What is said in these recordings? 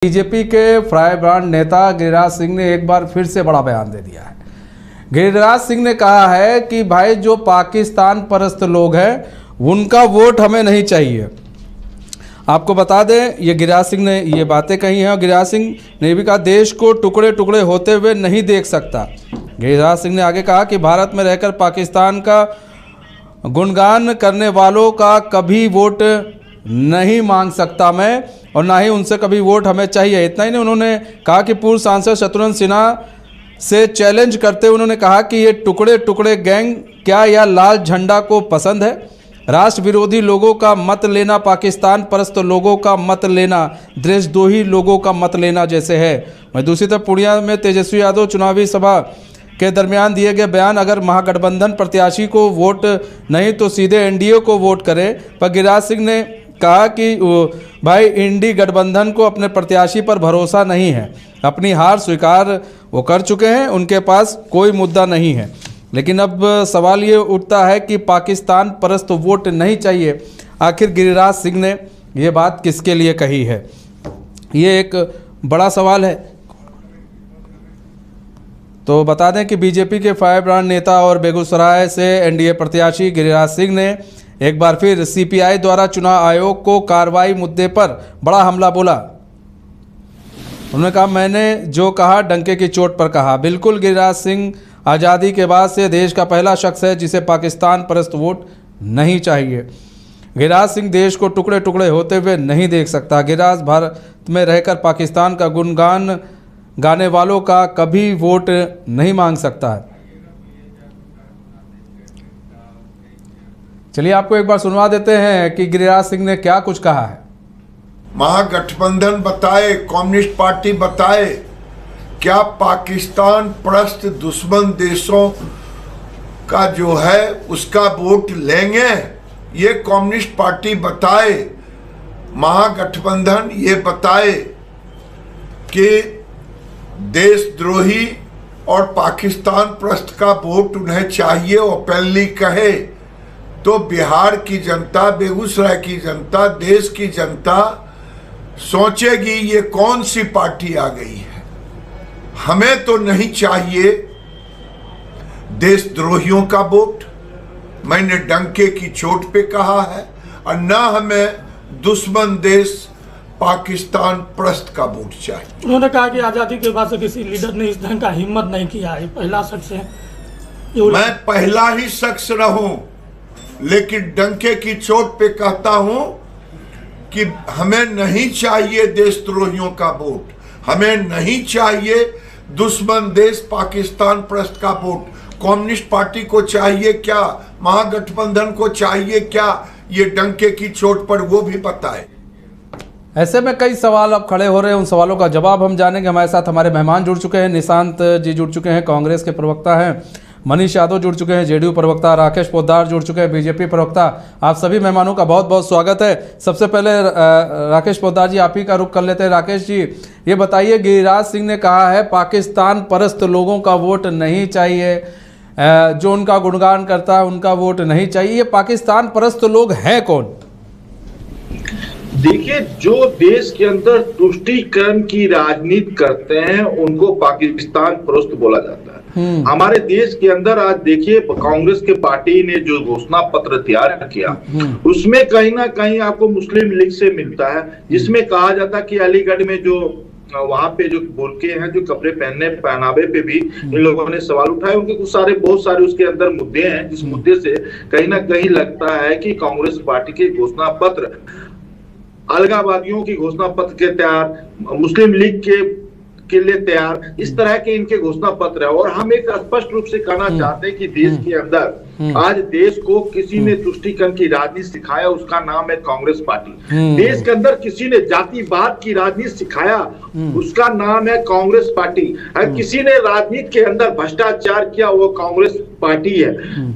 BJP के firebrand नेता गिरिराज सिंह ने एक बार फिर से बड़ा बयान दे दिया है। गिरिराज सिंह ने कहा है कि भाई जो पाकिस्तान परस्त लोग हैं उनका वोट हमें नहीं चाहिए। आपको बता दें ये गिरिराज सिंह ने ये बातें कही हैं और गिरिराज सिंह ने भी कहा देश को टुकड़े टुकड़े होते हुए नहीं देख सकता। गिरिराज सिंह ने आगे कहा कि भारत में रहकर पाकिस्तान का गुणगान करने वालों का कभी वोट नहीं मांग सकता मैं और ना ही उनसे कभी वोट हमें चाहिए। इतना ही नहीं, उन्होंने कहा कि पूर्व सांसद शत्रुघ्न सिन्हा से चैलेंज करते हुए उन्होंने कहा कि ये टुकड़े टुकड़े गैंग क्या या लाल झंडा को पसंद है। राष्ट्र विरोधी लोगों का मत लेना पाकिस्तान परस्त लोगों का मत लेना देशद्रोही लोगों का मत लेना जैसे है। वहीं दूसरी तरफ पूर्णिया में तेजस्वी यादव चुनावी सभा के दरमियान दिए गए बयान अगर महागठबंधन प्रत्याशी को वोट नहीं तो सीधे एनडीए को वोट करें। पर गिरिराज सिंह ने कहा कि भाई इंडी गठबंधन को अपने प्रत्याशी पर भरोसा नहीं है, अपनी हार स्वीकार वो कर चुके हैं, उनके पास कोई मुद्दा नहीं है। लेकिन अब सवाल ये उठता है कि पाकिस्तान परस्त वोट नहीं चाहिए, आखिर गिरिराज सिंह ने ये बात किसके लिए कही है, ये एक बड़ा सवाल है। तो बता दें कि बीजेपी के फायरब्रांड नेता और बेगूसराय से एनडीए प्रत्याशी गिरिराज सिंह ने एक बार फिर सीपीआई द्वारा चुनाव आयोग को कार्रवाई मुद्दे पर बड़ा हमला बोला। उन्होंने कहा मैंने जो कहा डंके की चोट पर कहा। बिल्कुल गिरिराज सिंह आज़ादी के बाद से देश का पहला शख्स है जिसे पाकिस्तान परस्त वोट नहीं चाहिए। गिरिराज सिंह देश को टुकड़े टुकड़े होते हुए नहीं देख सकता। गिरिराज भारत में रहकर पाकिस्तान का गुणगान गाने वालों का कभी वोट नहीं मांग सकता है। चलिए आपको एक बार सुनवा देते हैं कि गिरिराज सिंह ने क्या कुछ कहा है। महागठबंधन बताए, कम्युनिस्ट पार्टी बताए, क्या पाकिस्तान परस्त दुश्मन देशों का जो है उसका वोट लेंगे? ये कम्युनिस्ट पार्टी बताए, महागठबंधन ये बताए कि देशद्रोही और पाकिस्तान परस्त का वोट उन्हें चाहिए, ओपनली कहे तो बिहार की जनता, बेगूसराय की जनता, देश की जनता सोचेगी ये कौन सी पार्टी आ गई है। हमें तो नहीं चाहिए देशद्रोहियों का वोट, मैंने डंके की चोट पे कहा है, और न हमें दुश्मन देश पाकिस्तान परस्त का वोट चाहिए। उन्होंने कहा कि आजादी के बाद से किसी लीडर ने इस ढंग का हिम्मत नहीं किया है, पहला शख्स है। मैं पहला ही शख्स रहूं, लेकिन डंके की चोट पे कहता हूं कि हमें नहीं चाहिए देशद्रोहियों का वोट, हमें नहीं चाहिए दुश्मन देश पाकिस्तान परस्त का वोट। कम्युनिस्ट पार्टी को चाहिए क्या, महागठबंधन को चाहिए क्या, ये डंके की चोट पर वो भी बताए। ऐसे में कई सवाल अब खड़े हो रहे हैं, उन सवालों का जवाब हम जानेंगे। हमारे साथ हमारे मेहमान जुड़ चुके हैं, निशांत जी जुड़ चुके हैं, कांग्रेस के प्रवक्ता हैं, मनीष यादव जुड़ चुके हैं, जेडीयू प्रवक्ता, राकेश पोद्दार जुड़ चुके हैं, बीजेपी प्रवक्ता। आप सभी मेहमानों का बहुत बहुत स्वागत है। सबसे पहले राकेश पोद्दार जी आप ही का रुख कर लेते हैं। राकेश जी ये बताइए, गिरिराज सिंह ने कहा है पाकिस्तान परस्त लोगों का वोट नहीं चाहिए, जो उनका गुणगान करता है उनका वोट नहीं चाहिए। ये पाकिस्तान परस्त लोग हैं कौन? देखिए, जो देश के अंदर तुष्टीकरण की राजनीति करते हैं उनको पाकिस्तान परस्त बोला जाता है। हमारे देश के अंदर आज देखिए कांग्रेस के पार्टी ने जो घोषणा पत्र तैयार किया उसमें कहीं ना कहीं आपको मुस्लिम लीग से मिलता है, जिसमें कहा जाता है कि अलीगढ़ में जो वहां पे जो बुर्के हैं, जो कपड़े पहनावे पे भी इन लोगों ने सवाल उठाए। उनके बहुत सारे उसके अंदर मुद्दे हैं, जिस मुद्दे से कहीं ना कहीं लगता है कि कांग्रेस पार्टी के घोषणा पत्र अलगाववादियों की घोषणा पत्र के तैयार, मुस्लिम लीग के लिए तैयार, इस तरह के इनके घोषणा पत्र है। और हम एक स्पष्ट रूप से कहना चाहते हैं कि देश के अंदर आज देश को किसी ने तुष्टीकरण की राजनीति सिखाया, उसका नाम है कांग्रेस पार्टी। देश के अंदर किसी ने जातिवाद की राजनीति सिखाया, उसका नाम है कांग्रेस पार्टी। किसी ने राजनीति के अंदर भ्रष्टाचार किया, वो कांग्रेस पार्टी है।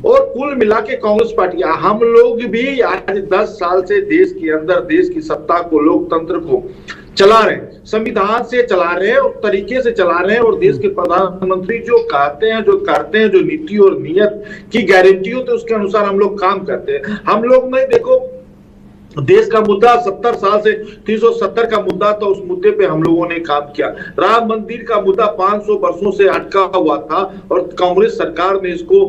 और कुल मिला के कांग्रेस पार्टी, हम लोग भी आज 10 साल से देश के अंदर देश की सत्ता को, लोकतंत्र को चला रहे हैं, संविधान से चला रहे हैं, उस तरीके से चला रहे हैं। और देश के प्रधानमंत्री जो कहते हैं, जो करते हैं, जो नीति और नियत की गारंटी होती है उसके अनुसार हम लोग काम करते हैं। हम लोग नहीं, देखो देश का मुद्दा 70 साल से 370 का मुद्दा था, उस मुद्दे पे हम लोगों ने काम किया। राम मंदिर का मुद्दा 500 वर्षों से अटका हुआ था और कांग्रेस सरकार ने इसको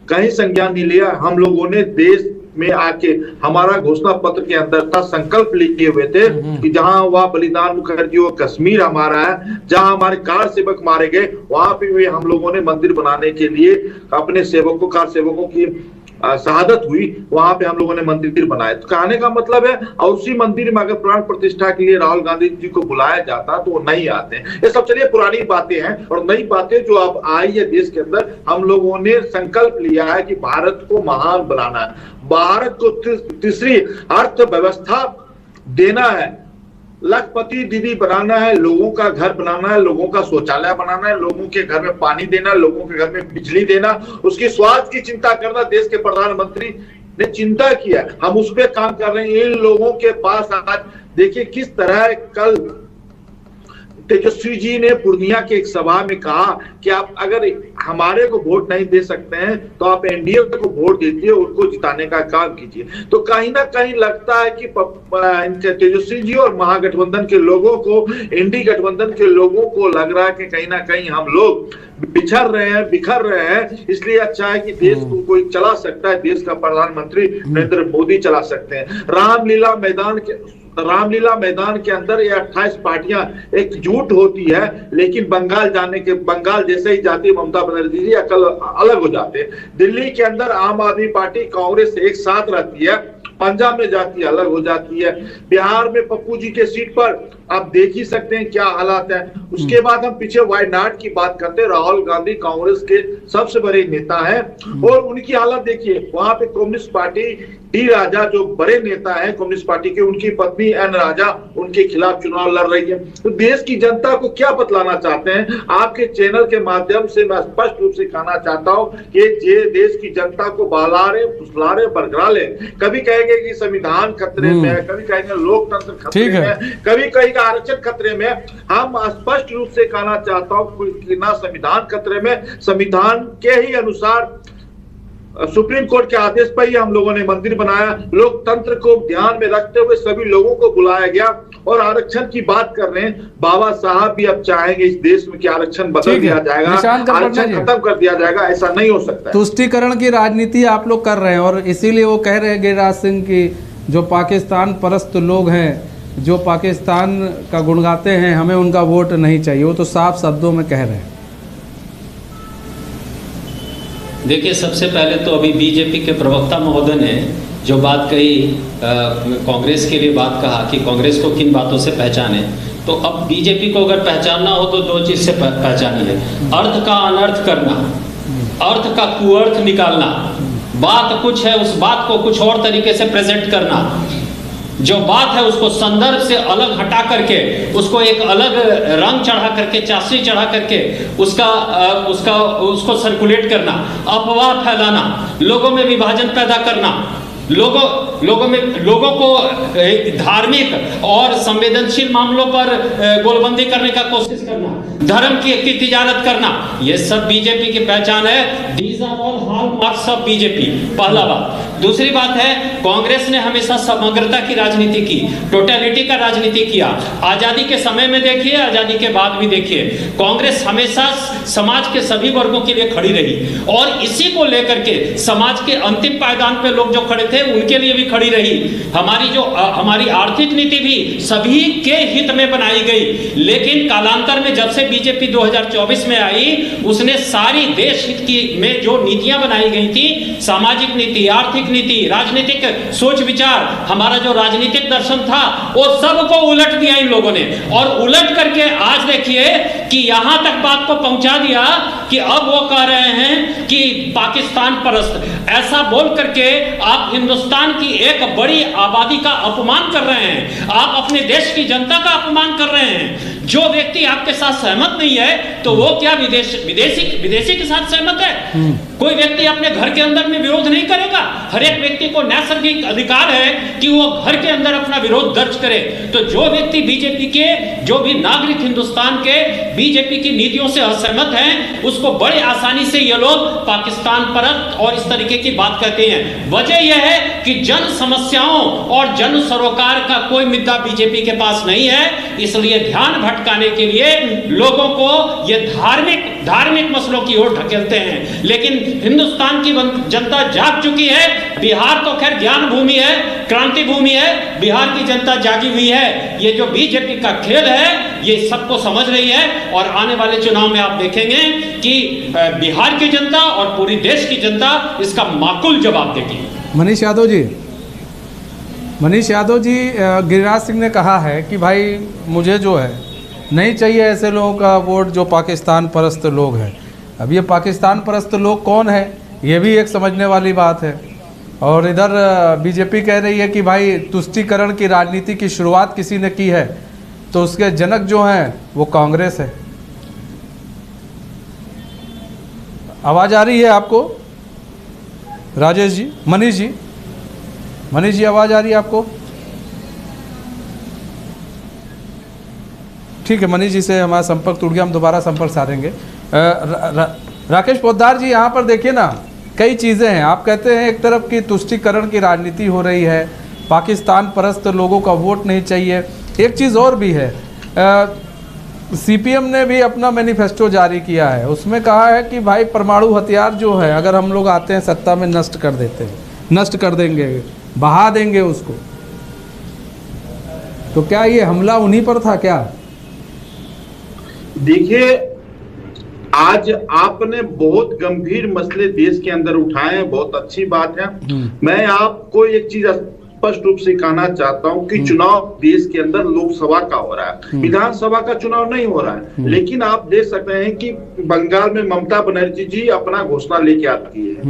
कहीं संज्ञान नहीं लिया। हम लोगों ने देश में आके हमारा घोषणा पत्र के अंदर था, संकल्प लिए हुए थे कि जहां हुआ बलिदान मुखर्जी वो कश्मीर हमारा है, जहां हमारे कार सेवक मारे गए वहां पे भी हम लोगों ने मंदिर बनाने के लिए अपने सेवकों कार सेवकों की शहादत हुई, वहां पे हम लोगों ने मंदिर बनाए। तो कहने का मतलब है, और उसी मंदिर में अगर प्राण प्रतिष्ठा के लिए राहुल गांधी जी को बुलाया जाता तो वो नहीं आते। ये सब चलिए पुरानी बातें हैं, और नई बातें जो अब आई है देश के अंदर, हम लोगों ने संकल्प लिया है कि भारत को महान बनाना है, भारत को तीसरी अर्थव्यवस्था देना है, लखपति दीदी बनाना है, लोगों का घर बनाना है, लोगों का शौचालय बनाना है, लोगों के घर में पानी देना, लोगों के घर में बिजली देना, उसकी स्वास्थ्य की चिंता करना। देश के प्रधानमंत्री ने चिंता किया, हम उस पर काम कर रहे हैं। इन लोगों के पास आज देखिए किस तरह कल तेजस्वी जी ने पूर्णिया के एक सभा में कहा कि आप अगर हमारे को वोट नहीं दे सकते हैं तो आप एनडीए को वोट दीजिए, उनको जिताने का काम कीजिए। तो कहीं ना कहीं लगता है कि तेजस्वी जी और महागठबंधन के लोगों को, एनडीए गठबंधन के लोगों को लग रहा है कि कहीं ना कहीं हम लोग बिछड़ रहे हैं, बिखर रहे हैं। इसलिए अच्छा है कि देश को कोई चला सकता है, देश का प्रधानमंत्री नरेंद्र मोदी चला सकते हैं। रामलीला मैदान के अंदर ये 28 पार्टियां एकजुट होती है, लेकिन बंगाल जैसे ही जाती है ममता बनर्जी जी अकल अलग हो जाते हैं। दिल्ली के अंदर आम आदमी पार्टी कांग्रेस एक साथ रहती है, पंजाब में जाती है अलग हो जाती है, बिहार में पप्पू जी के सीट पर आप देख ही सकते हैं क्या हालात है। उसके बाद हम पीछे वायनाड की बात करते हैं, राहुल गांधी कांग्रेस के सबसे बड़े नेता हैं और उनकी हालत देखिए, वहां पे कम्युनिस्ट पार्टी डी राजा जो बड़े नेता हैं कम्युनिस्ट पार्टी के, उनकी पत्नी एन राजा उनके खिलाफ चुनाव लड़ रही है। तो देश की जनता को क्या बतलाना चाहते हैं? आपके चैनल के माध्यम से मैं स्पष्ट रूप से कहना चाहता हूं कि देश की जनता को बहला रहे, फुसला रहे, बरगला ले। कभी कहेंगे कि संविधान खतरे में है, कभी कहेंगे लोकतंत्र खतरे में है, कभी कहेंगे आरक्षण खतरे में। हम स्पष्ट रूप से कहना चाहता हूं कि ना संविधान खतरे में, संविधान के ही अनुसार सुप्रीम कोर्ट के आदेश पर ही हम लोगों ने मंदिर बनाया। लोकतंत्र को ध्यान में रखते हुए सभी लोगों को बुलाया गया और आरक्षण की बात कर रहे हैं। बाबा साहब भी अब चाहेंगे इस देश में कि आरक्षण बदल दिया जाएगा, आरक्षण खत्म कर दिया जाएगा, ऐसा नहीं हो सकता। तुष्टीकरण की राजनीति आप लोग कर रहे हैं और इसीलिए वो कह रहे हैं गिरिराज सिंह की जो पाकिस्तान परस्त लोग हैं, जो पाकिस्तान का गुणगाते हैं, हमें उनका वोट नहीं चाहिए। वो तो साफ शब्दों में कह रहे हैं। देखिए, सबसे पहले तो अभी बीजेपी के प्रवक्ता महोदय ने जो बात कही, कांग्रेस के लिए बात कहा कि कांग्रेस को किन बातों से पहचाने, तो अब बीजेपी को अगर पहचानना हो तो दो चीज से पहचानिए, अर्थ का अनर्थ करना, अर्थ का कुअर्थ निकालना। बात कुछ है, उस बात को कुछ और तरीके से प्रेजेंट करना, जो बात है उसको संदर्भ से अलग हटा करके, उसको एक अलग रंग चढ़ा करके, चाशनी चढ़ा करके उसको सर्कुलेट करना, अफवाह फैलाना, लोगों में विभाजन पैदा करना, लोगों को धार्मिक और संवेदनशील मामलों पर गोलबंदी करने का कोशिश करना, धर्म की तिजारत करना, ये सब बीजेपी की पहचान है। These are all hallmarks of BJP. पहला बात। दूसरी बात है, कांग्रेस ने हमेशा समग्रता की राजनीति की, टोटलिटी का राजनीति किया। आजादी के समय में देखिए, आजादी के बाद भी देखिए, कांग्रेस हमेशा समाज के सभी वर्गों के लिए खड़ी रही और इसी को लेकर के समाज के अंतिम पायदान पे लोग जो खड़े थे उनके लिए भी खड़ी रही। हमारी आर्थिक नीति भी सभी के हित में बनाई गई, लेकिन कालांतर में जब से बीजेपी 2024 में आई, उसने सारी देश हित की में जो नीतियां बनाई गई थी, सामाजिक नीति, आर्थिक नीति, राजनीतिक सोच विचार, हमारा जो राजनीतिक दर्शन था, वो सबको उलट दिया इन लोगों ने। और उलट करके आज देखिए कि यहां तक बात को पहुंचा दिया कि अब वो कह रहे हैं कि पाकिस्तान परस्त। ऐसा बोल करके आप हिंदुस्तान की एक बड़ी आबादी का अपमान कर रहे हैं, आप अपने देश की जनता का अपमान कर रहे हैं। जो व्यक्ति आपके साथ सहमत नहीं है तो वो क्या विदेशी के साथ सहमत है? कोई व्यक्ति अपने घर के अंदर में विरोध नहीं करेगा। हर एक व्यक्ति को नैसर्गिक अधिकार है कि वो घर के अंदर अपना विरोध दर्ज करे। तो जो व्यक्ति बीजेपी के, जो भी नागरिक हिंदुस्तान के बीजेपी की नीतियों से असहमत हैं, उस उसको बड़े आसानी से ये लोग पाकिस्तान परस्त और इस तरीके की बात कहते हैं। वजह यह है कि जन समस्याओं और जन सरोकार का कोई मुद्दा बीजेपी के पास नहीं है, इसलिए ध्यान भटकाने के लिए लोगों को ये धार्मिक मसलों की ओर ढकेलते हैं। लेकिन हिंदुस्तान की जनता जाग चुकी है। बिहार तो खैर ज्ञान भूमि है, क्रांति भूमि है, बिहार की जनता जागी हुई है। ये जो बीजेपी का खेल है ये सबको समझ रही है, और आने वाले चुनाव में आप देखेंगे कि बिहार की जनता और पूरी देश की जनता इसका माकूल जवाब देगी। मनीष यादव जी, गिरिराज सिंह ने कहा है कि भाई मुझे जो है नहीं चाहिए ऐसे लोगों का वोट जो पाकिस्तान परस्त लोग हैं। अब ये पाकिस्तान परस्त लोग कौन है ये भी एक समझने वाली बात है। और इधर बीजेपी कह रही है कि भाई तुष्टीकरण की राजनीति की शुरुआत किसी ने की है, तो उसके जनक जो हैं वो कांग्रेस है। आवाज़ आ रही है आपको राजेश जी? मनीष जी आवाज़ आ रही है आपको? ठीक है, मनीष जी से हमारा संपर्क टूट गया, हम दोबारा संपर्क साधेंगे। राकेश पोद्दार जी, यहाँ पर देखिए ना, कई चीज़ें हैं। आप कहते हैं एक तरफ की तुष्टीकरण की राजनीति हो रही है, पाकिस्तान परस्त लोगों का वोट नहीं चाहिए। एक चीज़ और भी है, सीपीएम ने भी अपना मैनिफेस्टो जारी किया है, उसमें कहा है कि भाई परमाणु हथियार जो है अगर हम लोग आते हैं सत्ता में नष्ट कर देंगे, बहा देंगे उसको। तो क्या ये हमला उन्हीं पर था क्या? देखिए, आज आपने बहुत गंभीर मसले देश के अंदर उठाए हैं, बहुत अच्छी बात है। मैं आपको एक चीज स्पष्ट रूप से कहना चाहता हूं कि चुनाव देश के अंदर लोकसभा का हो रहा है, विधानसभा का चुनाव नहीं हो रहा है। लेकिन आप देख सकते हैं कि बंगाल में ममता बनर्जी जी अपना घोषणा लेके आती है,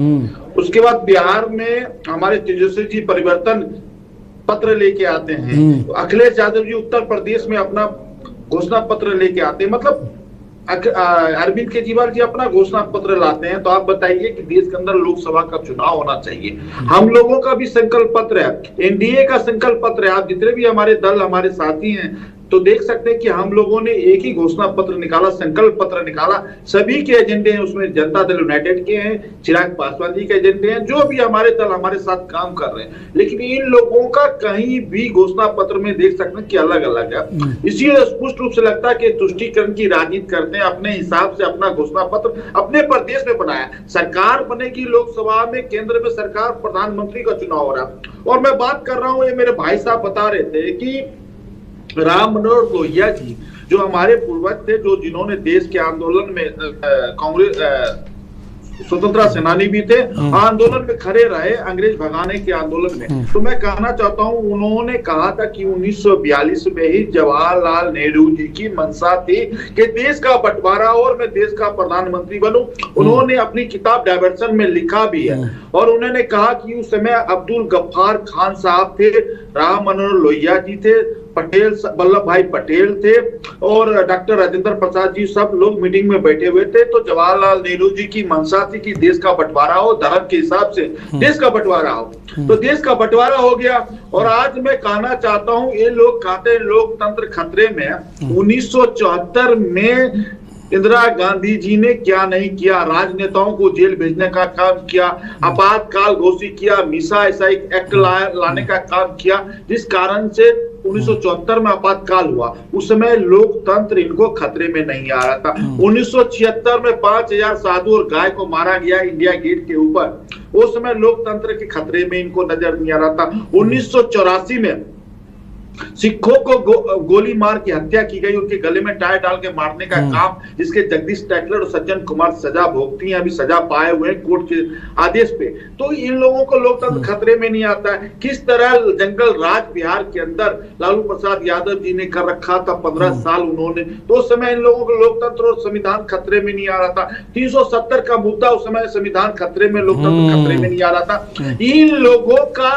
उसके बाद बिहार में हमारे तेजस्वी जी परिवर्तन पत्र लेके आते हैं, अखिलेश यादव जी उत्तर प्रदेश में अपना घोषणा पत्र लेके आते हैं, मतलब अरविंद केजरीवाल जी अपना घोषणा पत्र लाते हैं। तो आप बताइए कि देश के अंदर लोकसभा का चुनाव होना चाहिए। हम लोगों का भी संकल्प पत्र है, एनडीए का संकल्प पत्र है। आप जितने भी हमारे दल, हमारे साथी हैं, तो देख सकते हैं कि हम लोगों ने एक ही घोषणा पत्र निकाला, संकल्प पत्र निकाला। सभी के एजेंडे हैं उसमें, जनता दल यूनाइटेड के हैं, चिराग पासवान जी के एजेंडे हैं, जो भी हमारे दल हमारे साथ काम कर रहे हैं। लेकिन इन लोगों का कहीं भी घोषणा पत्र में देख सकते हैं कि अलग अलग है। इसीलिए स्पष्ट रूप से लगता है कि तुष्टीकरण की राजनीति करते हैं, अपने हिसाब से अपना घोषणा पत्र अपने प्रदेश में बनाया। सरकार बनेगी लोकसभा में, केंद्र में सरकार, प्रधानमंत्री का चुनाव हो रहा है। और मैं बात कर रहा हूं, ये मेरे भाई साहब बता रहे थे कि राम मनोहर लोहिया जी जो हमारे पूर्वज थे, जो जिन्होंने देश के आंदोलन में कांग्रेस स्वतंत्रता सेनानी भी थे, आंदोलन में खड़े रहे, अंग्रेज भगाने के आंदोलन में। तो मैं कहना चाहता हूं, उन्होंने कहा था कि 1942 में ही जवाहरलाल नेहरू जी की मंशा थी कि देश का बंटवारा और मैं देश का प्रधानमंत्री बनूं। उन्होंने अपनी किताब डायवर्सन में लिखा भी है, और उन्होंने कहा कि उस समय अब्दुल गफ्फार खान साहब थे, राम मनोहर लोहिया जी थे, पटेल वल्लभ भाई पटेल थे, और डॉक्टर राजेंद्र प्रसाद जी, सब लोग मीटिंग में बैठे हुए थे। तो जवाहरलाल नेहरू जी की मंशा थी कि देश का बंटवारा हो, धर्म के हिसाब से देश का बंटवारा हो। तो देश का बंटवारा हो गया। और आज मैं कहना चाहता हूं, ये लोग कहते हैं लोकतंत्र खतरे में है। 1974 में इंदिरा गांधी जी ने क्या नहीं किया, राजनेताओं को जेल भेजने का काम किया, आपातकाल घोषित किया, मीसा ऐसा एक एक्ट लाने का काम किया, जिस कारण से 1974 में आपातकाल हुआ। उस समय लोकतंत्र इनको खतरे में नहीं आ रहा था। 1976 में 5000 साधु और गाय को मारा गया इंडिया गेट के ऊपर, उस समय लोकतंत्र के खतरे में इनको नजर नहीं आ रहा था। 1984 में सिखों को गोली मार की हत्या की गई, उनके गले में टायर डाल के मारने का काम, जिसके जगदीश टैकलर और सज्जन कुमार सजा भोगती हैं, अभी सजा पाए हुए हैं कोर्ट के आदेश पे। तो इन लोगों को लोकतंत्र खतरे में नहीं आता है। किस तरह जंगल राज बिहार के अंदर लालू प्रसाद यादव जी ने कर रखा था, 15 साल उन्होंने, तो उस समय इन लोगों को लोकतंत्र और संविधान खतरे में नहीं आ रहा था। 370 का मुद्दा, उस समय संविधान खतरे में, लोकतंत्र खतरे में नहीं आ रहा था। इन लोगों का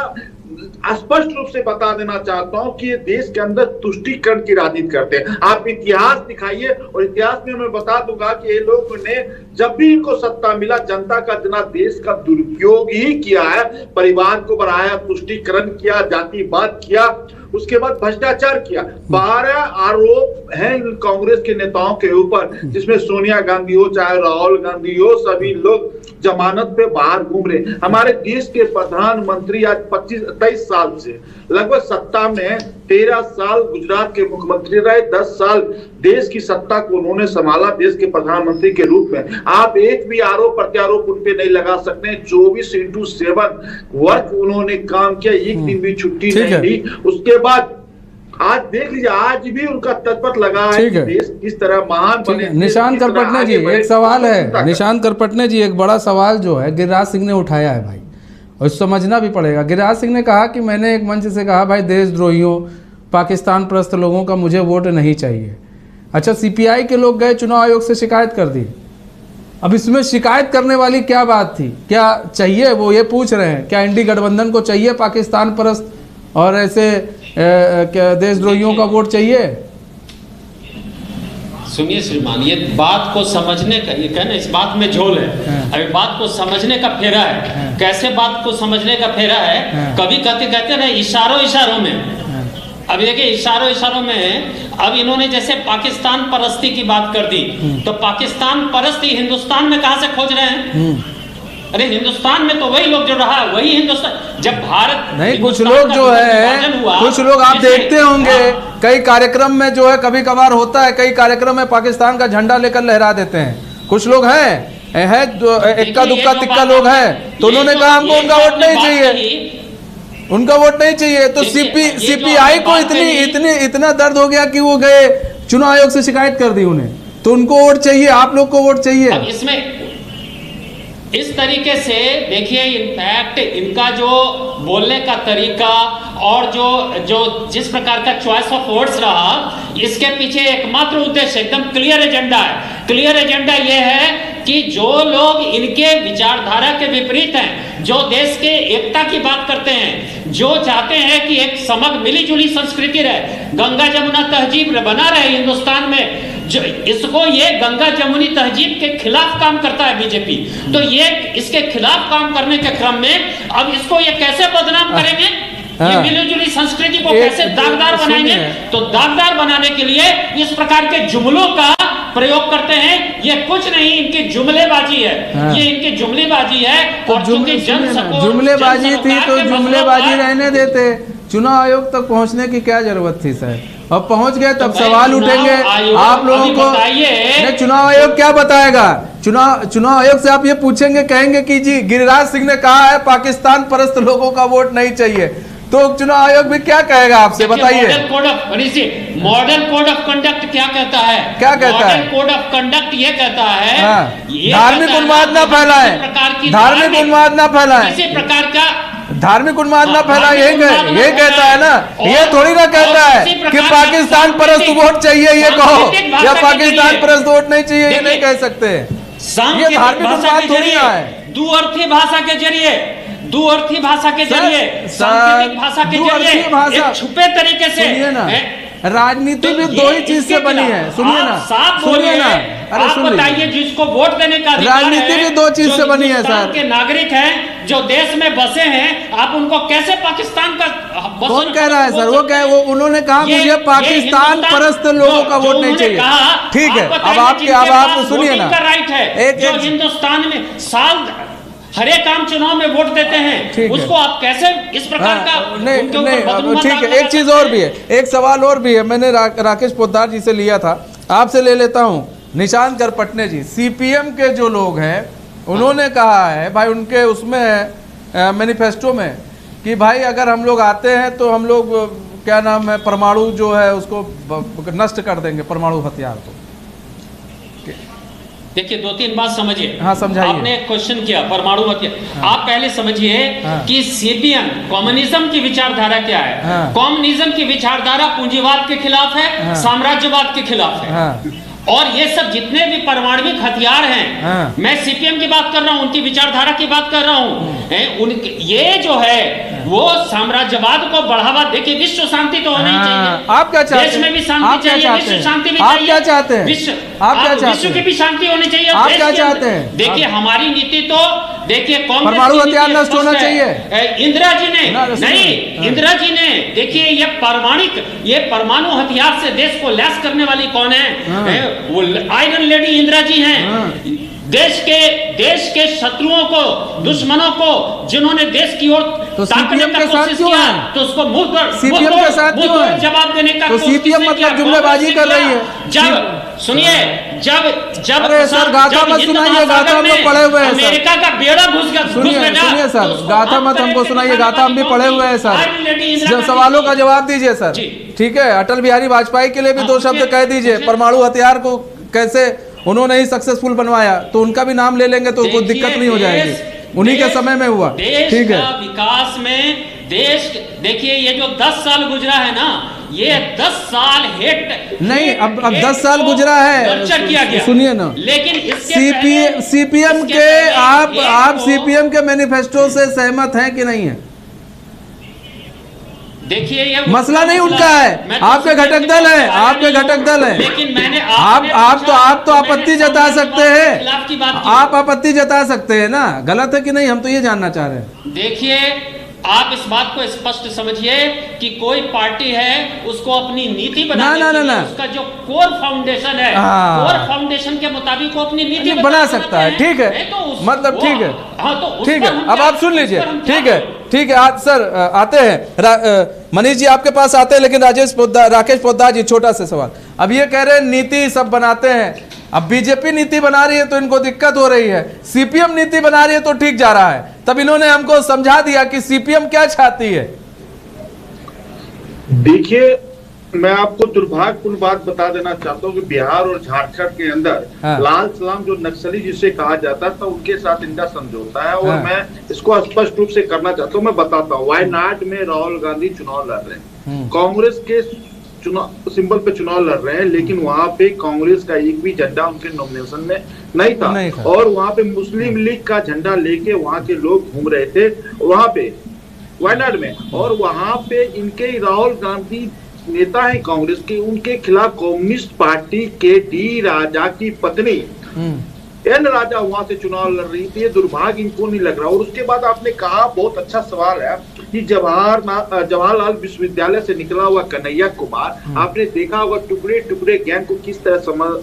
स्पष्ट रूप से बता देना चाहता हूं कि ये देश के अंदर तुष्टीकरण की राजनीति करते हैं। आप इतिहास दिखाइए, और इतिहास में मैं बता दूंगा कि ये लोग ने जब भी इनको सत्ता मिला, जनता का जनादेश का दुरुपयोग ही किया है। परिवार को बढ़ाया, तुष्टीकरण किया, जातिवाद किया, उसके बाद भ्रष्टाचार किया। 12 आरोप हैं इन कांग्रेस के नेताओं के ऊपर, जिसमें सोनिया गांधी हो चाहे राहुल गांधी हो, सभी लोग जमानत पे बाहर घूम रहे। हमारे देश के प्रधानमंत्री आज 23 साल से लगभग सत्ता में, 13 साल गुजरात के मुख्यमंत्री रहे, 10 साल देश की सत्ता को उन्होंने संभाला देश के प्रधानमंत्री के रूप में। आप एक भी आरोप प्रत्यारोप उन पे नहीं लगा सकते। 24/7 वर्क उन्होंने काम किया, एक दिन भी छुट्टी नहीं दी। उसके बाद आज देख लीजिए, आज भी उनका तत्पर लगा है कि देश किस तरह महान बने। निशांत करपटने जी, एक सवाल है, निशांत करपटने जी, एक बड़ा सवाल जो है गिरिराज सिंह ने उठाया है भाई, और समझना भी पड़ेगा। गिरिराज सिंह ने कहा कि मैंने एक मंच से कहा भाई देशद्रोहियों, पाकिस्तान परस्त लोगों का मुझे वोट नहीं चाहिए। अच्छा, सीपीआई के लोग गए चुनाव आयोग से शिकायत कर दी। अब इसमें शिकायत करने वाली क्या बात थी? क्या चाहिए? वो ये पूछ रहे हैं क्या इंडी गठबंधन को चाहिए पाकिस्तान परस्त और ऐसे क्या देशद्रोहियों का वोट चाहिए? सुनिए श्रीमान, ये बात को समझने का, ये कहना इस बात में झोल है। अभी बात को समझने का फेरा है। कैसे बात को समझने का फेरा है? कभी कहते ना इशारों में। अब देखिए इशारों में अब इन्होंने जैसे पाकिस्तान परस्ती की बात कर दी, तो पाकिस्तान परस्ती हिंदुस्तान में कहां से खोज रहे हैं? अरे हिंदुस्तान में तो वही लोग जो रहा वही हिंदुस्तान। जब भारत नहीं, कुछ लोग जो है, कुछ लोग आप देखते होंगे कई कार्यक्रम में जो है, कभी कभार होता है कई कार्यक्रम में पाकिस्तान का झंडा लेकर लहरा देते हैं। कुछ लोग हैं इक्का दुक्का तिक्का लोग हैं, तो उन्होंने कहा हमको उनका वोट नहीं चाहिए, उनका वोट नहीं चाहिए। तो सीपीआई को इतना दर्द हो गया कि वो गए चुनाव आयोग से शिकायत कर दी उन्हें, तो उनको वोट चाहिए, आप लोग को वोट चाहिए। अब इसमें इस तरीके से देखिए, इनफैक्ट इनका जो बोलने का तरीका और जो जिस प्रकार का चॉइस ऑफ वर्ड्स रहा, इसके पीछे एकमात्र उद्देश्य एकदम क्लियर एजेंडा है। क्लियर एजेंडा ये है कि जो लोग इनके विचारधारा के विपरीत हैं, जो देश के एकता की बात करते हैं, जो चाहते हैं कि एक समग्र मिलीजुली संस्कृति रहे, गंगा जमुना तहजीब बना रहे हिंदुस्तान में, जो इसको ये गंगा जमुनी तहजीब के खिलाफ काम करता है बीजेपी। तो ये इसके खिलाफ काम करने के क्रम में अब इसको ये कैसे बदनाम करेंगे? ये मिलीजुली संस्कृति को कैसे दागदार बनाएंगे? तो दागदार बनाने के लिए इस प्रकार के जुमलों का प्रयोग करते हैं। ये कुछ नहीं, इनकी जुमलेबाजी है। ये इनकी जुमलेबाजी है। और चूंकि जुमलेबाजी थी तो जुमलेबाजी रहने देते, चुनाव आयोग तक पहुंचने की क्या जरूरत थी सर? अब पहुंच गए तब सवाल उठेंगे आप लोगों को। चुनाव आयोग क्या बताएगा? चुनाव आयोग से आप ये पूछेंगे, कहेंगे कि जी गिरिराज सिंह ने कहा है पाकिस्तान परस्त लोगों का वोट नहीं चाहिए, तो चुनाव आयोग भी क्या कहेगा आपसे? बताइए। मॉडल कोड ऑफ कंडक्ट क्या कहता है? क्या कहता है? मॉडल कोड ऑफ कंडक्ट ये कहता है धार्मिक उन्माद ना फैलाएं, धार्मिक उन्माद ना फैलाएं, किसी प्रकार का धार्मिक उन्माद ना फैला, ये कहता है ना। ये थोड़ी ना कहता है कि पाकिस्तान परस्त वोट चाहिए ये कहो, या पाकिस्तान परस्त वोट नहीं चाहिए ये नहीं कह सकते। ये धार्मिक उन्माद थोड़ी ना है। दुअर्थी भाषा के जरिए, दुअर्थी भाषा के जरिए, सांकेतिक भाषा के जरिए, एक छुपे तरीके से राजनीति भी दो ही चीज से बनी है। सुनिए ना, सुनिए ना, अरे बताइए, जिसको वोट देने का अधिकार है, राजनीति भी दो चीज से बनी है सर। के नागरिक हैं जो देश में बसे हैं, आप उनको कैसे पाकिस्तान का कौन कह रहा है सर? वो उन्होंने कहा मुझे पाकिस्तान परस्त लोगों का वोट नहीं चाहिए। ठीक है, अब आप सुनिए ना, एक हिंदुस्तान में साल हर एक आम चुनाव में वोट देते हैं, उसको आप कैसे इस प्रकार का नहीं, ठीक है। एक चीज और भी है, एक सवाल और भी है, मैंने राकेश पोद्दार जी से लिया था, आपसे ले लेता हूं। निशांत करपटने जी, सीपीएम के जो लोग हैं उन्होंने कहा है भाई, उनके उसमें मैनिफेस्टो में कि भाई अगर हम लोग आते हैं तो हम लोग क्या नाम है, परमाणु जो है उसको नष्ट कर देंगे, परमाणु हथियार को। देखिए, 2-3 बात समझिए। हाँ, समझाइए। आपने एक क्वेश्चन किया परमाणु हथियार। आप पहले समझिए कि सीपीएम कम्युनिज्म की विचारधारा क्या है। कम्युनिज्म की विचारधारा पूंजीवाद के खिलाफ है, साम्राज्यवाद के खिलाफ है। और ये सब जितने भी परमाणविक हथियार हैं, मैं सीपीएम की बात कर रहा हूं, उनकी विचारधारा की बात कर रहा हूं। ये जो है वो साम्राज्यवाद को बढ़ावा देके विश्व शांति तो होनी चाहिए। आप क्या चाहते हैं? देश में भी शांति चाहिए, विश्व शांति भी चाहिए। आप क्या चाहते हैं? विश्व की भी शांति होनी चाहिए। आप क्या चाहते हैं? देखिए, हमारी नीति तो देखिए कांग्रेस परमाणु की हथियार नीति नष्ट होना स्पष्ट है। चाहिए। इंदिरा जी ने ना, सुनिए। नहीं, इंदिरा जी ने देखिए ये परमाणु हथियार से देश को लैस करने वाली कौन है? वो आयरन लेडी इंदिरा जी हैं। देश के शत्रुओं को, दुश्मनों को जिन्होंने देश की ओर तो ताकने CPM का के साथ कोशिश क्यों किया, है? तो उसको मुंह CPM के साथ क्यों है? जवाब देने का तो कोशिश CPM किया। मतलब जुमलेबाजी कर रही है। जब सुनिए, जब अरे सर, गाथा मत सुनाइए, गाथा हम लोग पढ़े हुए हैं सर। अमेरिका का बेड़ा घुस गया। सुनिए सर, गाथा मत हमको सुनाइए, गाथा हम भी पढ़े हुए हैं सर। जब सवालों का जवाब दीजिए सर, ठीक है। अटल बिहारी वाजपेयी के लिए भी दो शब्द कह दीजिए। परमाणु हथियार को कैसे उन्होंने ही सक्सेसफुल बनवाया, तो उनका भी नाम ले लेंगे तो कोई दिक्कत नहीं हो जाएगी। उन्हीं के समय में हुआ, ठीक है। विकास में देश, देखिए ये जो 10 साल गुजरा है ना, ये 10 साल नहीं, अब 10 साल गुजरा है, किया गया। सुनिए ना, लेकिन सीपीएम के आप सीपीएम के मैनिफेस्टो से सहमत हैं कि नहीं है? देखिए ये मसला नहीं उनका है, आपके घटक दल है, आपके घटक दल है। लेकिन मैंने आप तो आपत्ति जता सकते हैं, आप आपत्ति जता सकते हैं ना, गलत है कि नहीं, हम तो ये जानना चाह रहे हैं। देखिए आप इस बात को स्पष्ट समझिए कि कोई पार्टी है, उसको अपनी नीति बनाने के लिए उसका जो कोर फाउंडेशन है, कोर फाउंडेशन के मुताबिक वो अपनी नीति बना सकता है, ठीक है, मतलब ठीक है, ठीक है। अब आप सुन लीजिए, ठीक है, ठीक है। आज सर आते हैं, मनीष जी आपके पास आते हैं, लेकिन राकेश पोद्दार जी, छोटा सा सवाल। अब ये कह रहे हैं नीति सब बनाते हैं, अब बीजेपी नीति बना रही है तो इनको दिक्कत हो रही है, सीपीएम नीति बना रही है तो ठीक जा रहा है। तब इन्होंने हमको समझा दिया कि सीपीएम क्या चाहती है। देखिए, मैं आपको दुर्भाग्यपूर्ण बात बता देना चाहता हूँ कि बिहार और झारखंड के अंदर लाल सलाम जो नक्सली जिसे कहा जाता था, उनके साथ इनका समझौता है। और मैं इसको स्पष्ट रूप से करना चाहता हूँ, मैं बताता हूँ। वायनाड में राहुल गांधी चुनाव लड़ रहे हैं, कांग्रेस के चुनाव सिंबल पे चुनाव लड़ रहे हैं, लेकिन वहां पे कांग्रेस का एक भी झंडा उनके नॉमिनेशन में नहीं था। और वहां पे मुस्लिम लीग का झंडा लेके वहां के लोग घूम रहे थे वहां पे वायनाड में। और वहां पे इनके राहुल गांधी नेता है कांग्रेस के, उनके खिलाफ कम्युनिस्ट पार्टी के डी राजा की पत्नी एन राजा वहां से चुनाव लड़ रही थी। ये दुर्भाग्य इनको नहीं लग रहा। और उसके बाद आपने कहा, बहुत अच्छा सवाल है, कि जवाहरलाल विश्वविद्यालय से निकला हुआ कन्हैया कुमार, आपने देखा होगा टुकड़े टुकड़े गैंग को किस तरह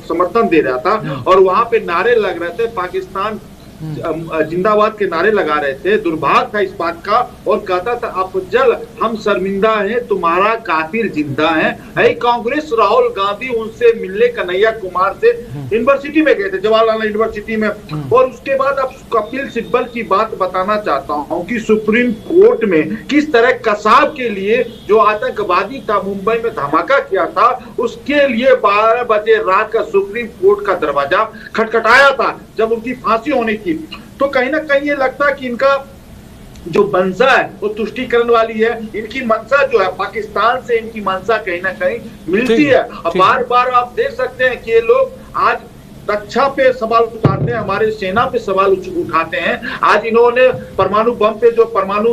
समर्थन दे रहा था, और वहां पे नारे लग रहे थे, पाकिस्तान जिंदाबाद के नारे लगा रहे थे। दुर्भाग्य था इस बात का, और कहता था अफजल हम शर्मिंदा हैं, तुम्हारा कातिल जिंदा है। कांग्रेस राहुल गांधी उनसे मिलने कन्हैया कुमार से यूनिवर्सिटी में गए थे, जवाहरलाल यूनिवर्सिटी में। और उसके बाद अब कपिल सिब्बल की बात बताना चाहता हूं कि सुप्रीम कोर्ट में किस तरह कसाब के लिए जो आतंकवादी था, मुंबई में धमाका किया था, उसके लिए 12 बजे रात का सुप्रीम कोर्ट का दरवाजा खटखटाया था जब उनकी फांसी होनी थी। तो कहीं ना कहीं ये लगता है कि इनका जो मंशा है वो तुष्टीकरण वाली है। इनकी मंशा जो है पाकिस्तान से, इनकी मंशा कहीं ना कहीं मिलती है। अब बार बार आप देख सकते हैं कि ये लोग आज रक्षा पे सवाल उठाते हैं, हमारे सेना पे सवाल उठाते हैं। आज इन्होंने परमाणु बम पे परमाणु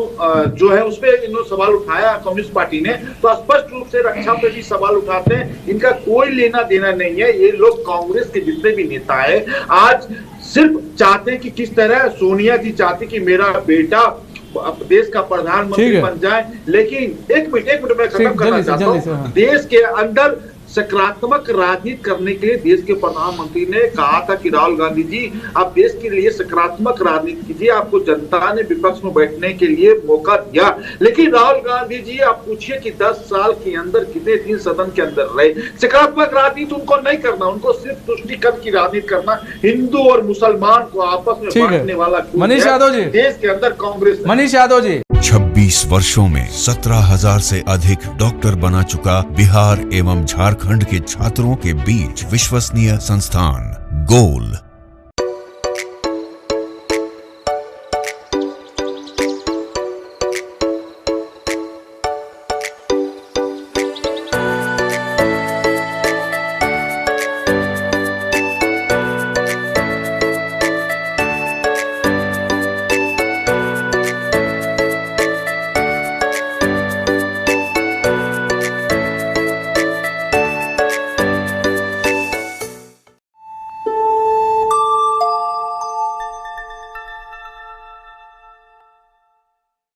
जो है उस पे इन्होंने सवाल उठाया कम्युनिस्ट पार्टी ने, तो स्पष्ट रूप से रक्षा पे भी सवाल उठाते हैं। इनका कोई लेना देना नहीं है। ये लोग कांग्रेस के जितने भी नेता है आज सिर्फ चाहते हैं कि किस तरह सोनिया जी चाहती कि मेरा बेटा देश का प्रधानमंत्री बन जाए। लेकिन एक मिनट में खत्म करना चाहता हूँ। देश के अंदर सकारात्मक राजनीति करने के लिए देश के प्रधानमंत्री ने कहा था कि राहुल गांधी जी आप देश के लिए सकारात्मक राजनीति कीजिए, आपको जनता ने विपक्ष में बैठने के लिए मौका दिया। लेकिन राहुल गांधी जी आप पूछिए कि 10 साल के अंदर कितने दिन सदन के अंदर रहे। सकारात्मक राजनीति उनको नहीं करना, उनको सिर्फ तुष्टीकरण की राजनीति करना, हिंदू और मुसलमान को आपस में बांटने वाला मनीष यादव जी देश के अंदर कांग्रेस। मनीष यादव जी 26 वर्षों में 17,000 से अधिक डॉक्टर बना चुका बिहार एवं झारखंड के छात्रों के बीच विश्वसनीय संस्थान गोल